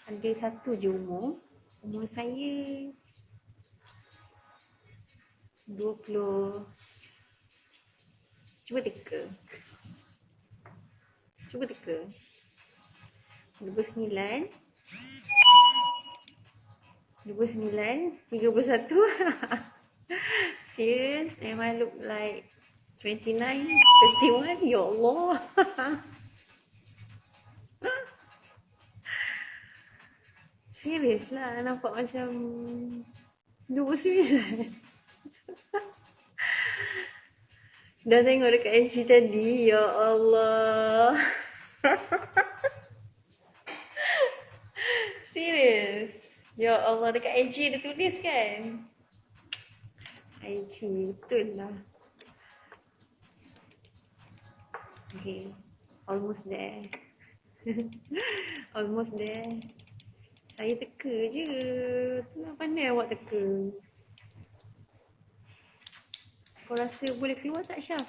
Ada satu je umur. Umur saya 20. Cuba teka. 29. 31. Serious? Am I look like 29, 31? Ya Allah. Serius lah, nampak macam 29. Dah tengok dekat IG tadi, ya Allah. Serius? Ya Allah, dekat IG dia tulis kan? IG, betul lah. Okay, almost there. Almost there. Saya teka je. Pandai awak teka. Kau rasa boleh keluar tak, Syaf?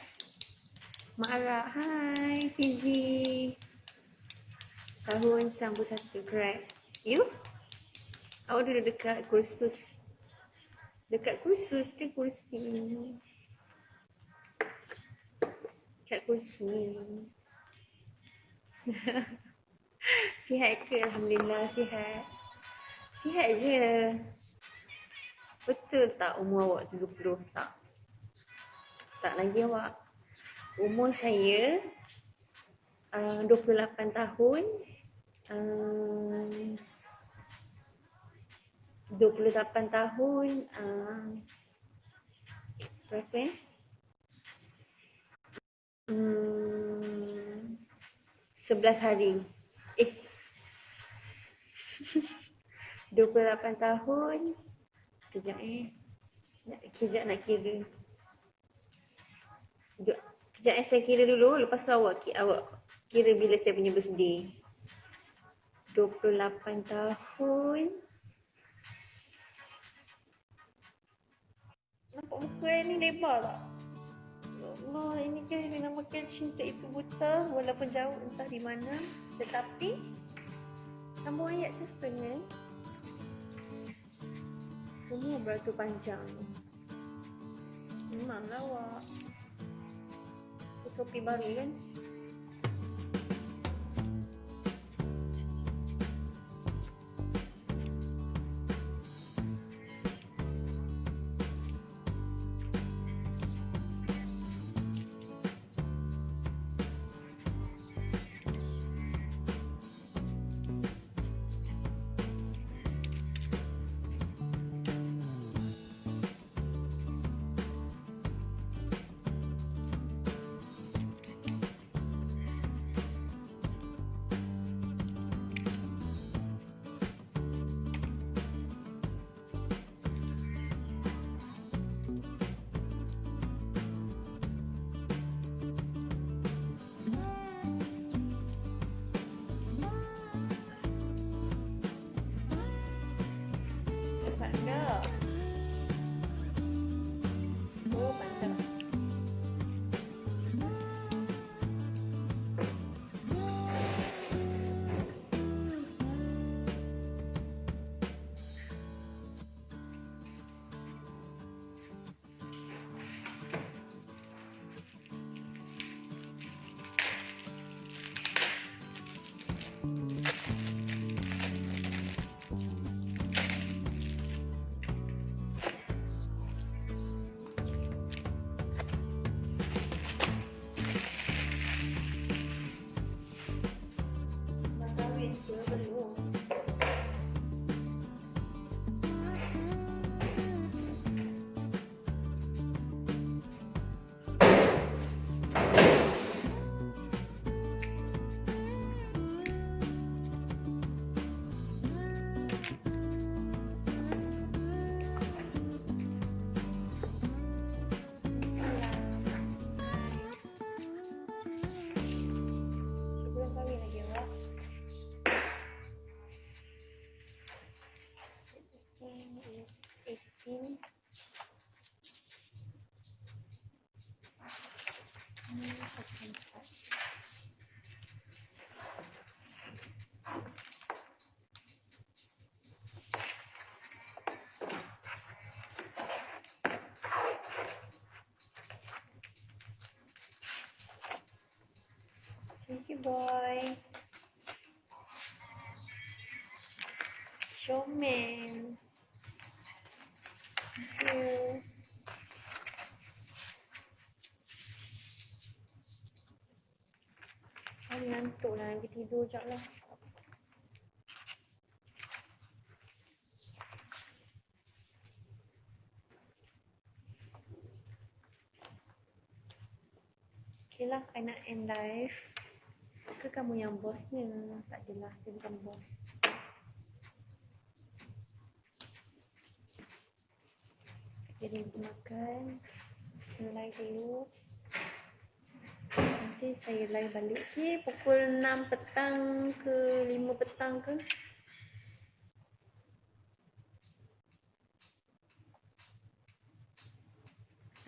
Ma'arah. Hai, Fizi. Tahun 91, correct. You? Awak duduk dekat kursus. Dekat kursus ke kursi? Dekat kursi. Sihat ke? Alhamdulillah, sihat. Sihat je. Betul tak umur awak 30? Tak. Tak lagi awak. Umur saya 28 tahun. 28 tahun. Berapa ya? 11 hari. 28 tahun. Sekejap Kejap nak kira. Kejap saya kira dulu. Lepas tu awak kira bila saya punya birthday. 28 tahun. Nampak muka ni lebar tak? Ya Allah, ini kan yang dinamakan cinta itu buta. Walaupun jauh entah di mana. Tetapi sambung ayat tu sebenarnya semua beratur panjang. Memanglah awak SOP baru kan? Panda. Oh, panda. you, boy. Comel. Thank you. Ngantuk lah, pergi tidur sekejap lah. Okay lah, I nak end live. Ke kamu yang bosnya? Tak adalah, saya bukan bos. Jadi kita makan. Live dulu. Nanti saya live balik. Okay, pukul 6 petang ke 5 petang ke?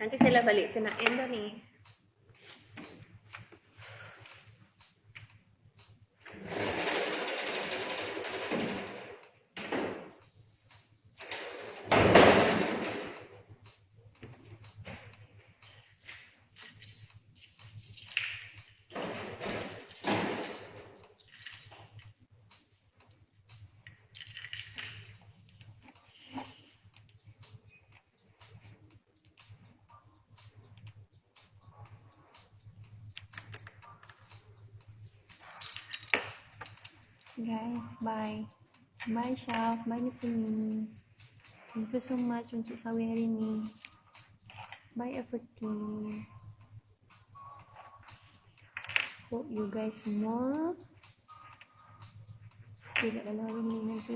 Nanti saya live balik. Saya nak end dah ni. Guys, bye. Bye Syaf, bye di sini. Thank you so much untuk sawi hari ni. Bye everything. Hope you guys semua stay kat dalam room ni nanti.